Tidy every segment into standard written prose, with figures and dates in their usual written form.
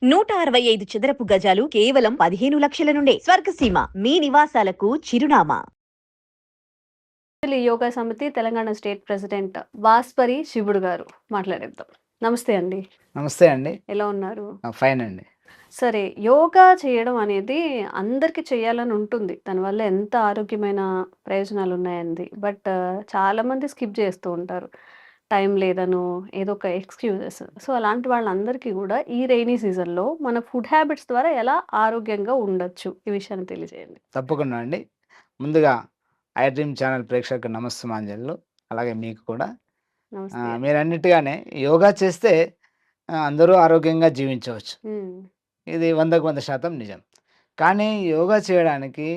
165 చదరపు గజాలు కేవలం 15 లక్షల నుండే స్వర్గసీమ మీ నివాసాలకు చిరునామా. యోగా సమితి తెలంగాణ స్టేట్ ప్రెసిడెంట్ భాస్పరి శివుడు గారు మాట్లాడేద్దాం. నమస్తే అండి. నమస్తే అండి. ఎలా ఉన్నారు? ఫైన్ అండి. సరే, యోగా చేయడం అనేది అందరికీ చేయాలని ఉంటుంది. దానివల్ల ఎంత ఆరోగ్యమైన ప్రయోజనాలు ఉన్నాయండి. బట్ చాలా మంది స్కిప్ చేస్తూ ఉంటారు. టైం లేదనో ఏదో ఒక ఎక్స్‌క్యూజెస్. సో, అలాంటి వాళ్ళందరికీ కూడా ఈ రెయినీ సీజన్‌లో మన ఫుడ్ హ్యాబిట్స్ ద్వారా ఎలా ఆరోగ్యంగా ఉండొచ్చు? ఈ విషయాన్ని తెలియజేయండి. తప్పకుండా అండి. ముందుగా ఐ డ్రీమ్ ఛానల్ ప్రేక్షకులకు నమస్సుమాంజలు. అలాగే మీకు కూడా. నమస్తే. మీరన్నట్టుగానే యోగా చేస్తే అందరూ ఆరోగ్యంగా జీవించవచ్చు. హ్మ్. ఇది 100కు 100% నిజం. కానీ యోగా చేయడానికి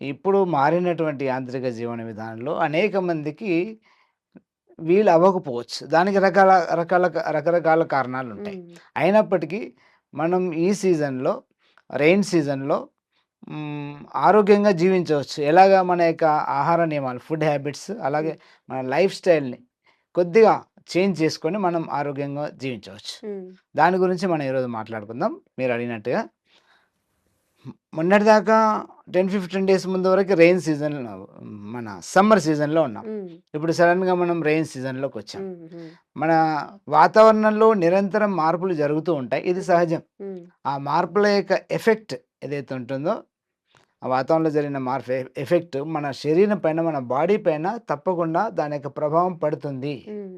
ఇప్పుడు మారినటువంటి యాంత్రిక జీవన విధానంలో అనేక మందికి వీలు అవ్వకపోవచ్చు. దానికి రకరకాల కారణాలుంటాయి. హ్మ్. అయినప్పటికీ మనం ఈ సీజన్‌లో, రెయిన్ సీజన్‌లో ఆరోగ్యంగా జీవించవచ్చు. ఎలాగా మన యొక్క ఆహార నియమాలు, ఫుడ్ హ్యాబిట్స్ అలాగే హ్మ్. మన లైఫ్ స్టైల్‌ని కొద్దిగా చేంజ్ చేసుకొని మనం ఆరోగ్యంగా జీవించవచ్చు. హ్మ్. దాని గురించి మనం ఈరోజు మాట్లాడుకుందాం. మీరు అడిగినట్టుగా. మొన్నటిదాకా 10, 15 డేస్ ముందు వరకు రెయిన్ సీజన్‌లో మన సమ్మర్ సీజన్‌లో ఉన్నాం. హ్మ్. ఇప్పుడు సడెన్‌గా మనం రెయిన్ సీజన్‌లోకొచ్చాం. హ్మ్. హ్మ్. మన వాతావరణంలో నిరంతరం మార్పులు జరుగుతూ ఉంటాయి. ఇది సహజం. హ్మ్. ఆ మార్పుల యొక్క ఎఫెక్ట్ ఏదైతే ఉంటుందో, ఆ వాతావరణంలో జరిగిన మార్పు ఎఫెక్ట్ మన శరీరం పైన, మన బాడీ పైన తప్పకుండా దాని యొక్క ప్రభావం పడుతుంది. హ్మ్.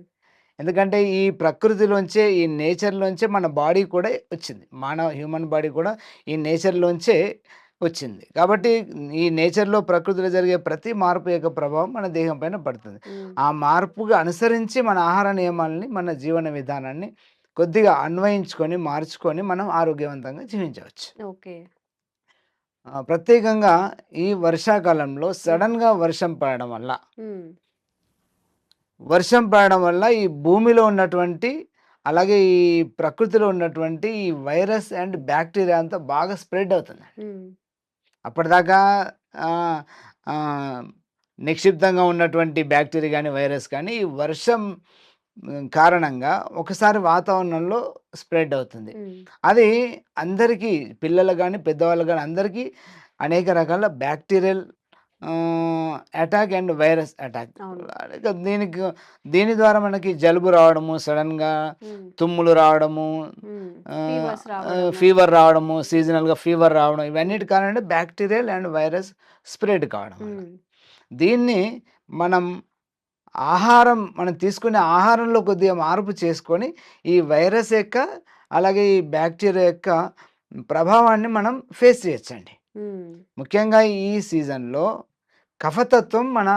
ఎందుకంటే ఈ ప్రకృతిలోంచే, ఈ నేచర్‌లోంచే మన బాడీ కూడా వచ్చింది. హ్యూమన్ బాడీ కూడా ఈ నేచర్‌లోంచే వచ్చింది. కాబట్టి ఈ నేచర్‌లో, ప్రకృతిలో జరిగే ప్రతి మార్పు యొక్క ప్రభావం మన దేహం పైన పడుతుంది. హ్మ్. ఆ మార్పుగా అనుసరించి మన ఆహార నియమాల్ని, మన జీవన విధానాన్ని కొద్దిగా అన్వయించుకొని, మార్చుకొని మనం ఆరోగ్యవంతంగా జీవించవచ్చు. ఓకే. ప్రత్యేకంగా ఈ వర్షాకాలంలో హ్మ్. సడెన్‌గా వర్షం పడడం వల్ల, హ్మ్. ఈ భూమిలో ఉన్నటువంటి, అలాగే ఈ ప్రకృతిలో ఉన్నటువంటి ఈ వైరస్ అండ్ బ్యాక్టీరియా అంతా బాగా స్ప్రెడ్ అవుతుంది. హ్మ్. అప్పటిదాకా ఆహ్, ఆహ్, నిక్షిప్తంగా ఉన్నటువంటి బ్యాక్టీరియా గానీ, వైరస్ కానీ ఈ వర్షం కారణంగా ఒకసారి వాతావరణంలో స్ప్రెడ్ అవుతుంది. హ్మ్. అది అందరికీ, పిల్లలకు గానీ, పెద్దవాళ్ళకి గానీ అందరికీ అనేక రకాల bacterial attack and virus attack. అవును. ఇక దీని ద్వారా మనకి జలుబు రావడము, సడెన్‌గా హ్మ్. తుమ్ములు రావడము, హ్మ్. ఆహ్, ఫీవర్స్ రావడము. ఫీవర్ రావడము, సీజనల్‌గా ఫీవర్ రావడం, హ్మ్. ఇవన్నిటి కారణంగా బ్యాక్టీరియల్ అండ్ వైరస్ స్ప్రెడ్ కావడం వల్ల. హ్మ్. దీన్ని మనం మనం తీసుకునే ఆహారంలో కొద్దిగా మార్పు చేసుకొని, ఈ వైరస్ యొక్క, అలాగే ఈ బ్యాక్టీరియా యొక్క ప్రభావాన్ని మనం ఫేస్ చేయొచ్చండి. హ్మ్. ముఖ్యంగా ఈ సీజన్‌లో కఫతత్వం మన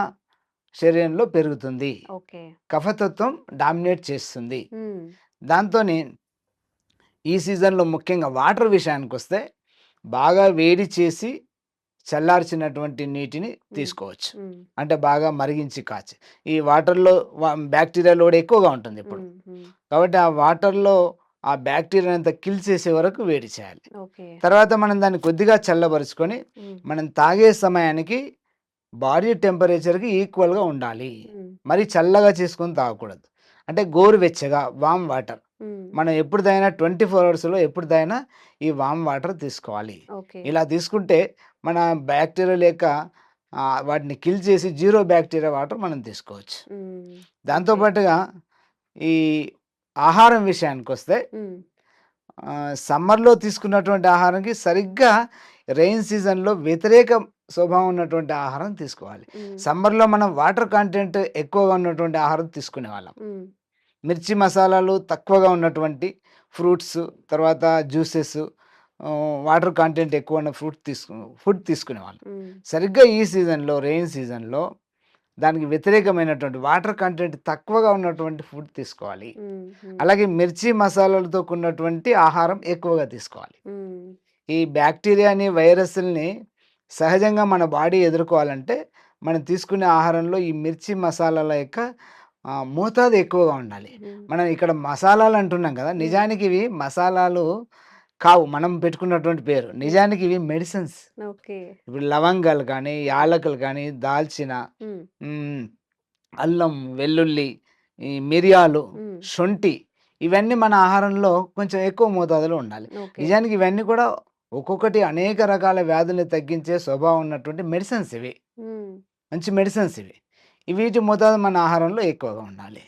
శరీరంలో పెరుగుతుంది. ఓకే. కఫతత్వం డామినేట్ చేస్తుంది. హ్మ్. దాంతోని ఈ సీజన్‌లో ముఖ్యంగా వాటర్ విషయానికొస్తే, బాగా వేడి చేసి చల్లార్చినటువంటి నీటిని హ్మ్. తీసుకోవచ్చు. హ్మ్. అంటే బాగా మరిగించి కాచి. ఈ వాటర్‌లో బ్యాక్టీరియా లోడ్ ఎక్కువగా ఉంటుందిప్పుడు. హ్మ్. హ్మ్. కాబట్టి ఆ వాటర్‌లో ఆ బ్యాక్టీరియానంతా కిల్ చేసే వరకు వేడి చేయాలి. ఓకే. తర్వాత మనం దాన్ని కొద్దిగా చల్లబరుచుకొని, హ్మ్. మనం తాగే సమయానికి బాడీ టెంపరేచర్‌కి ఈక్వల్‌గా ఉండాలి. హ్మ్. మరి చల్లగా చేసుకొని తాగకూడదు. అంటే గోరువెచ్చగా వార్మ్ వాటర్. హ్మ్. మనం ఎప్పుడు తాగినా 24 అవర్స్‌లో ఎప్పుడు తాగినా ఈ వార్మ్ వాటర్ తీసుకోవాలి. ఓకే. ఇలా తీసుకుంటే మన బ్యాక్టీరియా లేక వాటిని కిల్ చేసి జీరో బ్యాక్టీరియా వాటర్ మనం తీసుకోవచ్చు. హ్మ్. దాంతో ఓకే. పాటుగా ఈ ఆహారం విషయానికొస్తే, హ్మ్. సమ్మర్‌లో తీసుకున్నటువంటి ఆహారంకి సరిగ్గా రెయిన్ సీజన్‌లో వ్యతిరేక స్వభావం ఉన్నటువంటి ఆహారం తీసుకోవాలి. హ్మ్. సమ్మర్‌లో మనం వాటర్ కంటెంట్ ఎక్కువగా ఉన్నటువంటి ఆహారం తీసుకునేవాళ్ళం. హ్మ్. మిర్చి మసాలాలు తక్కువగా ఉన్నటువంటి ఫ్రూట్స్, తర్వాత జ్యూసెస్, వాటర్ కంటెంట్ ఎక్కువ ఉన్న ఫుడ్ తీసుకునేవాళ్ళం. హ్మ్. సరిగ్గా ఈ సీజన్‌లో, రెయిన్ సీజన్‌లో దానికి వ్యతిరేకమైనటువంటి వాటర్ కంటెంట్ తక్కువగా ఉన్నటువంటి ఫుడ్ తీసుకోవాలి. హ్మ్. హ్మ్. అలాగే మిర్చి మసాలాలతో కూడినటువంటి ఆహారం ఎక్కువగా తీసుకోవాలి. హ్మ్. ఈ బ్యాక్టీరియాని, వైరస్‌లని సహజంగా మన బాడీ ఎదుర్కోవాలంటే, మనం తీసుకునే ఆహారంలో ఈ మిర్చి మసాలాల యొక్క మోతాదు ఎక్కువగా ఉండాలి. హ్మ్. మనం ఇక్కడ మసాలాలు అంటున్నాం కదా! హ్మ్. నిజానికి ఇవి మసాలాలు కావు. మనం పెట్టుకున్నటువంటి పేరు. హ్మ్. నిజానికి ఇవి మెడిసిన్స్. ఓకే. ఇప్పుడు లవంగాలు కానీ, యాలకులు కానీ, దాల్చిన, హ్మ్. హ్మ్, అల్లం, వెల్లుల్లి, ఈ మిరియాలు, హ్మ్. శొంఠి, ఇవన్నీ మన ఆహారంలో కొంచెం ఎక్కువ మోతాదులో ఉండాలి. ఓకే. నిజానికి ఇవన్నీ కూడా ఒక్కొక్కటి అనేక రకాల వ్యాధుల్ని తగ్గించే స్వభావం ఉన్నటువంటి మెడిసిన్స్ ఇవి. హ్మ్. మంచి మెడిసిన్స్ ఇవి. వీటి మోతాదు మన ఆహారంలో ఎక్కువగా ఉండాలి.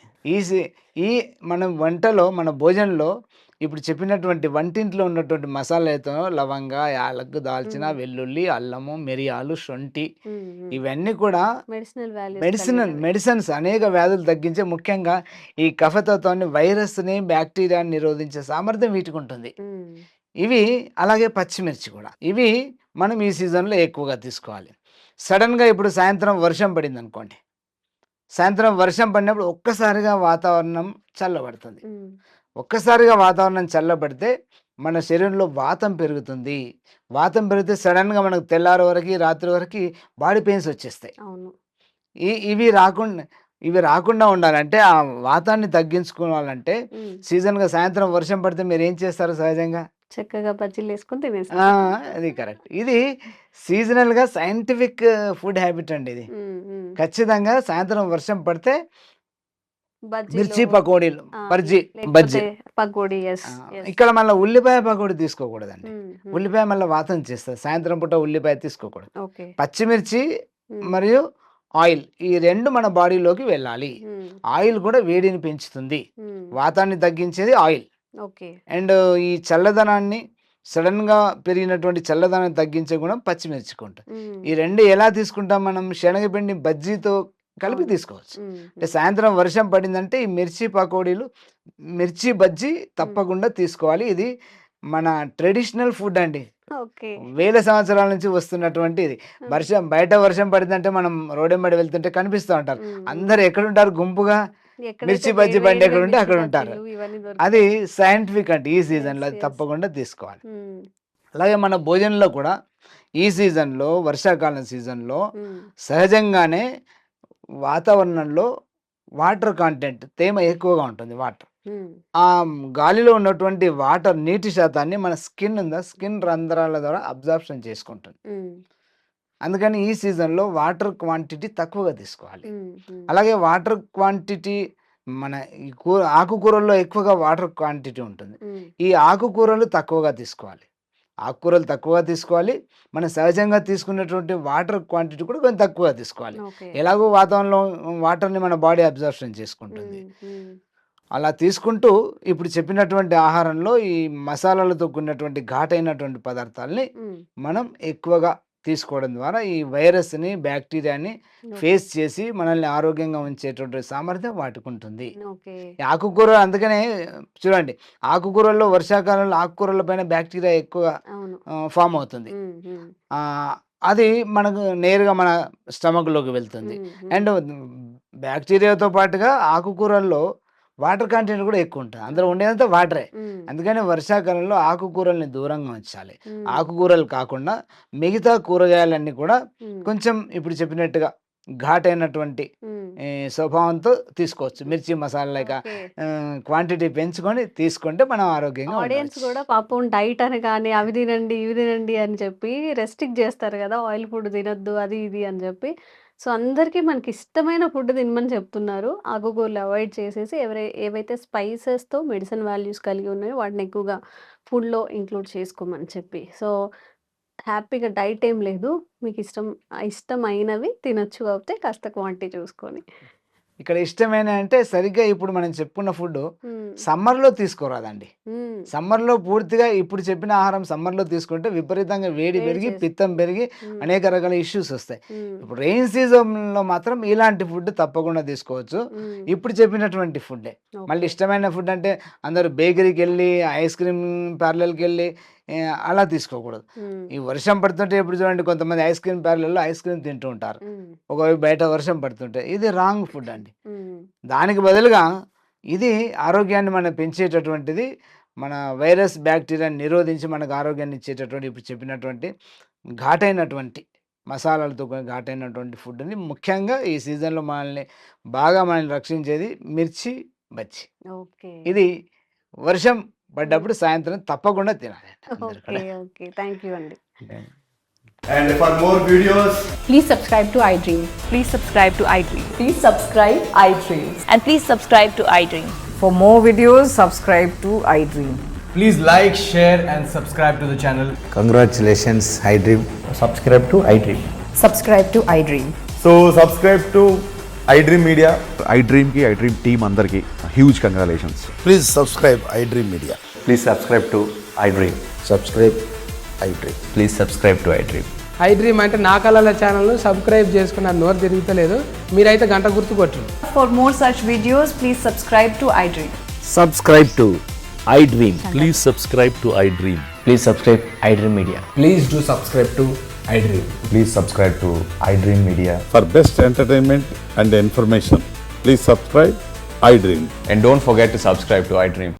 ఈ మనం వంటలో, మన భోజనంలో ఇప్పుడు చెప్పినటువంటి వంటింట్లో ఉన్నటువంటి మసాలాలతో లవంగ, యాలక్కు, దాల్చిన, హ్మ్. వెల్లుల్లి, అల్లము, మిరియాలు, శొంఠి హ్మ్. హ్మ్. ఇవన్నీ కూడా మెడిసినల్ వాల్యూస్ కలిగినవి. మెడిసిన్స్ అనేక వ్యాధులు తగ్గించే, ముఖ్యంగా ఈ కఫతత్వాన్ని, వైరస్‌ని, బ్యాక్టీరియాని నిరోధించే సామర్థ్యం వీటికుంటుంది. హ్మ్. ఇవి అలాగే పచ్చిమిర్చి కూడా. ఇవి మనం ఈ సీజన్‌లో ఎక్కువగా తీసుకోవాలి. సడెన్‌గా ఇప్పుడు సాయంత్రం వర్షం పడిందనుకోండి. సాయంత్రం వర్షం పడినప్పుడు ఒక్కసారిగా వాతావరణం చల్లబడుతుంది. హ్మ్. ఒక్కసారిగా వాతావరణం చల్లబడితే మన శరీరంలో వాతం పెరుగుతుంది. వాతం పెరిగితే సడెన్‌గా మనకు తెల్లారే వరకి, రాత్రి వరకి బాడీ పెయిన్స్ వచ్చేస్తాయి. అవును. ఇవి రాకుండా ఉండాలంటే, ఆ వాతాన్ని తగ్గించుకోవాలంటే హ్మ్. సీజన్‌గా సాయంత్రం వర్షం పడితే మీరేం చేస్తారు సహజంగా? చక్కగా బజ్జీలేసుకొని ఆ! తినేస్తాం. అది కరెక్ట్. ఇది సీజనల్‌గా సైంటిఫిక్ ఫుడ్ హ్యాబిట్ అండి ఇది. హ్మ్. హ్మ్. ఖచ్చితంగా సాయంత్రం వర్షం పడితే బజ్జీలు మిర్చి పకోడీలు, బజ్జీ. లేకపోతే పకోడీ. యెస్. ఆ! యెస్. ఇక్కడ మళ్ళా ఉల్లిపాయ పకోడీ తీసుకోకూడదండి. హ్మ్. హ్మ్. ఉల్లిపాయ మళ్ళా వాతం చేస్తది. సాయంత్రం పూట ఉల్లిపాయ తీసుకోకూడదు. ఓకే. పచ్చిమిర్చి హ్మ్. మరియు ఆయిల్, ఈ 2 మన బాడీలోకి వెళ్ళాలి. హ్మ్. ఆయిల్ కూడా వేడిని పెంచుతుంది. హ్మ్. వాతాన్ని తగ్గించేది ఆయిల్. ఓకే. అండ్ ఈ చల్లదనాన్ని, సడెన్‌గా పెరిగినటువంటి చల్లదనాన్ని తగ్గించే గుణం పచ్చిమిర్చికి ఉంటుంది. హ్మ్. ఈ 2 ఎలా తీసుకుంటాం మనం? శనగపిండి బజ్జీతో కలిపి అవును. తీసుకోవచ్చు. హ్మ్. అంటే హ్మ్. సాయంత్రం వర్షం పడిందంటే ఈ మిర్చి పకోడీలు, మిర్చి బజ్జీ హ్మ్. తప్పకుండా తీసుకోవాలి. ఇది మన ట్రెడిషనల్ ఫుడ్ అండి. ఓకే. వేల సంవత్సరాల నుంచి వస్తున్నటువంటి ఇది. హ్మ్. బయట వర్షం పడిందంటే మనం రోడ్డెంబడి వెళ్తుంటే కనిపిస్తా ఉంటారు. హ్మ్. హ్మ్. అందరూ ఎక్కడుంటారు గుంపుగా? ఎక్కడైతే మిర్చి బజ్జీ బండి వేడివేడిగా ఎక్కడుంటే మిర్చి అక్కడ ఉంటారు. బజ్జీలు ఇవన్నీ అది దొరుకుతాయి. సైంటిఫిక్ అంటే ఈ యెస్. సీజన్‌లో అది యెస్. తప్పకుండా తీసుకోవాలి. హ్మ్. అలాగే మన భోజనంలో కూడా ఈ సీజన్‌లో, వర్షాకాలం సీజన్‌లో హ్మ్. సహజంగానే వాతావరణంలో వాటర్ కంటెంట్, తేమ ఎక్కువగా ఉంటుంది వాటర్. హ్మ్. ఆ గాలిలో ఉన్నటువంటి వాటర్, నీటి శాతాన్ని మన స్కిన్ ఉందా, స్కిన్ రంధ్రాల ద్వారా అబ్జార్ప్షన్ చేసుకుంటుంది. హ్మ్. అందుకని ఈ సీజన్‌లో వాటర్ క్వాంటిటీ తక్కువగా తీసుకోవాలి. హ్మ్. హ్మ్. అలాగే వాటర్ క్వాంటిటీ మన ఈ ఆకుకూరల్లో ఎక్కువగా వాటర్ క్వాంటిటీ ఉంటుంది. హ్మ్. ఈ ఆకుకూరలు తక్కువగా తీసుకోవాలి. ఆకుకూరలు తక్కువగా తీసుకోవాలి. మనం సహజంగా తీసుకునేటువంటి వాటర్ క్వాంటిటీ కూడా కొంచెం తక్కువగా తీసుకోవాలి. ఓకే. ఎలాగో వాతావరణంలో వాటర్‌ని మన బాడీ అబ్జార్ప్షన్ చేసుకుంటుంది. హ్మ్. హ్మ్. అలా తీసుకుంటూ ఇప్పుడు చెప్పినటువంటి ఆహారంలో ఈ మసాలాలతో కూడినటువంటి ఘాటైనటువంటి పదార్థాల్ని హ్మ్. మనం ఎక్కువగా తీసుకోవడం ద్వారా ఈ వైరస్‌ని, బ్యాక్టీరియాని ఓకే. ఫేస్ చేసి మనల్ని ఆరోగ్యంగా ఉంచేటువంటి సామర్థ్యం వాటికుంటుంది. ఓకే. ఈ ఆకుకూర అందుకనే చూడండి, ఆకుకూరల్లో వర్షాకాలంలో ఆకుకూరల పైన బ్యాక్టీరియా ఎక్కువ అవును. ఫార్మ్ అవుతుంది. హ్మ్. హ్మ్. అది మనకు నేరుగా మన స్టమక్‌లోకి వెళ్తుంది. హ్మ్. హ్మ్. అండ్ బ్యాక్టీరియాతో పాటుగా ఆకుకూరల్లో వాటర్ కంటెంట్ కూడా ఎక్కువుంటది. అందులో అవును. ఉండేదంతా వాటరే. హ్మ్. అందుకని వర్షాకాలంలో ఆకుకూరల్ని దూరంగా ఉంచాలి. హ్మ్. ఆకుకూరలు కాకుండా మిగతా కూరగాయలన్నీ కూడా హ్మ్. కొంచెం ఇప్పుడు చెప్పినట్టుగా ఘాటైనటువంటి హ్మ్. స్వభావంతో తీసుకోవచ్చు. మిర్చి మసాలా లేక ఓకే. క్వాంటిటీ పెంచుకొని తీసుకుంటే మనం ఆరోగ్యంగా ఆడియన్స్ ఉండవచ్చు. గూడా పాపం డైట్ అని గాని, అవి తినండి, ఇవి తినండి అని చెప్పి రెస్ట్రిక్ట్ జేస్తారు గదా! ఆయిల్ ఫుడ్ తినొద్దు అది ఇది అని జెప్పి. సో, అందరికీ మనకిష్టమైన ఫుడ్ తినమని చెప్తున్నారు. ఆకుకూరలు అవాయిడ్ చేసేసి ఏవైతే స్పైసెస్‌తో మెడిసిన్ వాల్యూస్ కలిగి ఉన్నాయో వాటిని ఎక్కువగా ఫుడ్‌లో ఇంక్లూడ్ చేసుకోమని చెప్పి. సో, హ్యాపీగా డైట్ ఏం లేదు. ఇష్టమైనవి తినొచ్చు కాకపోతే కాస్త క్వాంటిటీ చూసుకొని. ఇక్కడ ఇష్టమైనయి అంటే సరిగ్గా ఇప్పుడు మనం చెప్పుకున్న ఫుడ్డు హ్మ్. సమ్మర్‌లో తీసుకోరాదండి. హ్మ్. సమ్మర్‌లో పూర్తిగా ఇప్పుడు చెప్పిన ఆహారం సమ్మర్‌లో తీసుకుంటే విపరీతంగా వేడి వేడి పెరిగి, పిత్తం చేస్తుంది. పెరిగి హ్మ్. అనేక రకాల ఇష్యూస్ వస్తాయి. హ్మ్. ఇప్పుడు రెయిన్ సీజన్‌లో మాత్రం ఇలాంటి ఫుడ్ తప్పకుండా తీసుకోవచ్చు. హ్మ్. ఇప్పుడు చెప్పినటువంటి ఫుడ్డే. మళ్ళీ ఓకే. ఇష్టమైన ఫుడ్ అంటే అందరూ బేకరీకెళ్ళి, ఐస్ క్రీమ్ పార్లర్‌కెళ్ళి అలా తీసుకోకూడదు. హ్మ్. ఈ వర్షం పడుతుంటే ఇప్పుడు చూడండి, కొంతమంది ఐస్ క్రీమ్ పార్లర్‌లో ఐస్ క్రీమ్ తింటూ ఉంటారు. హ్మ్. ఒకవైపు బయట వర్షం పడుతుంటే. ఇది రాంగ్ ఫుడ్ అండి. హ్మ్. దానికి బదులుగా ఇది ఆరోగ్యాన్ని మనం పెంచేటటువంటిది. మన వైరస్, బ్యాక్టీరియాని నిరోధించి మనకు ఆరోగ్యాన్ని ఇచ్చేటటువంటి ఇప్పుడు చెప్పినటువంటి ఘాటైనటువంటి మసాలాలతో కూడిన ఘాటైనటువంటి ఫుడ్‌ని ముఖ్యంగా ఈ సీజన్‌లో మనల్ని రక్షించేది మిర్చి బజ్జీ. ఓకే. ఇది వర్షం హ్మ్. పడ్డప్పుడు సాయంత్రం తప్పకుండా తినాలండి అందరూ ఓకే. కూడా. ఓకే. థాంక్ యూ అండి. And for more videos, Please subscribe to iDream. Please subscribe to iDream. Please subscribe iDream. And please subscribe to iDream. For more videos, subscribe to iDream. Please like, share, and subscribe to the channel. Congratulations iDream. Subscribe to iDream. Subscribe to iDream. So subscribe to iDream Media. iDream ki iDream team andarki huge congratulations. Please subscribe iDream Media. Please subscribe to iDream. Subscribe iDream. Please subscribe to iDream. iDream అంటే నా కళల ఛానల్ను subscribe చేసుకున్న నోరు తిరుగుతలేదు, మీరైతే గంట గుర్తు కొట్టండి. For more such videos, please subscribe to iDream. Subscribe to iDream. Please subscribe to iDream. Please subscribe iDream Media. Please do subscribe to iDream. Please subscribe to iDream Media. For best entertainment and information, please subscribe iDream. And don't forget to subscribe to iDream.